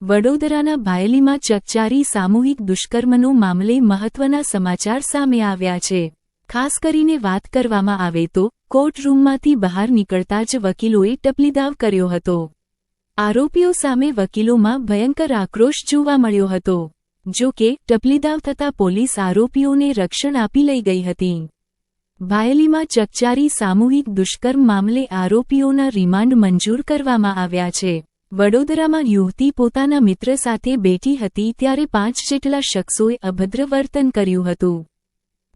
વડોદરાના ભાયલીમાં ચકચારી સામૂહિક દુષ્કર્મનો મામલે મહત્વના સમાચાર સામે આવ્યા છે। ખાસ કરીને વાત કરવામાં આવે તો કોર્ટરૂમમાંથી બહાર નીકળતા જ વકીલોએ ટપલીદાવ કર્યો હતો। આરોપીઓ સામે વકીલોમાં ભયંકર આક્રોશ જોવા મળ્યો હતો। જો કે ટપલીદાવ થતા પોલીસ આરોપીઓને રક્ષણ આપી લઈ ગઈ હતી। ભાયલીમાં ચકચારી સામૂહિક દુષ્કર્મ મામલે આરોપીઓના રિમાન્ડ મંજૂર કરવામાં આવ્યા છે। વડોદરામાં યુવતી પોતાના મિત્ર સાથે બેઠી હતી ત્યારે 5 જેટલા શખ્સોએ અભદ્ર વર્તન કર્યું હતું,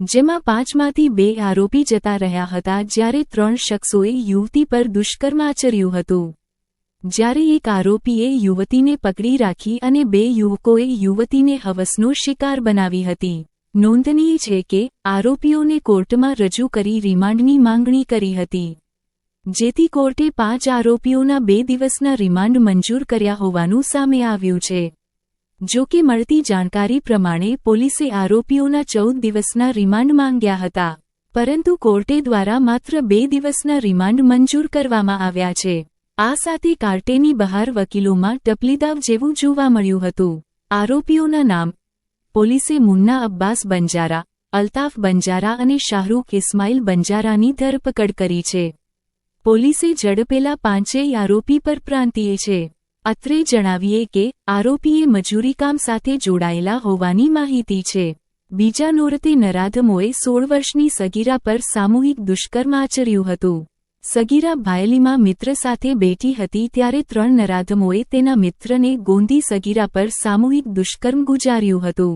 જેમાં 5માંથી 2 આરોપી જતા રહ્યા હતા જ્યારે 3 શખ્સોએ યુવતી પર દુષ્કર્મ આચર્યું હતું, જ્યારે એક આરોપીએ યુવતીને પકડી રાખી અને 2 યુવકોએ યુવતીને હવસનો શિકાર બનાવી હતી। નોંધનીય છે કે આરોપીઓને કોર્ટમાં રજૂ કરી રિમાન્ડની માંગણી કરી હતી, જેથી કોર્ટે 5 આરોપીઓના 2 દિવસના રિમાન્ડ મંજૂર કર્યા હોવાનું સામે આવ્યું છે। જો કે મળતી જાણકારી પ્રમાણે પોલીસે આરોપીઓના 14 દિવસના રિમાન્ડ માંગ્યા હતા, પરંતુ કોર્ટે દ્વારા માત્ર 2 દિવસના રિમાન્ડ મંજૂર કરવામાં આવ્યા છે। આ સાથે કાર્ટેની બહાર વકીલોમાં ટપલીદાવ જેવું જોવા મળ્યું હતું। આરોપીઓના નામ: પોલીસે મુન્ના અબ્બાસ બંજારા, અલ્તાફ બંજારા અને શાહરૂખ ઇસ્માઇલ બંજારાની ધરપકડ કરી છે। પોલીસે ઝડપેલા 5 આરોપી પરપ્રાંતીય છે। અત્રે જણાવીએ કે આરોપીએ મજૂરીકામ સાથે જોડાયેલા હોવાની માહિતી છે। બીજા નોરતે નરાધમોએ 16 વર્ષની સગીરા પર સામૂહિક દુષ્કર્મ આચર્યું હતું। સગીરા ભાયલીમાં મિત્ર સાથે બેઠી હતી ત્યારે 3 નરાધમોએ તેના મિત્રને ગોંધી સગીરા પર સામૂહિક દુષ્કર્મ ગુજાર્યું હતું।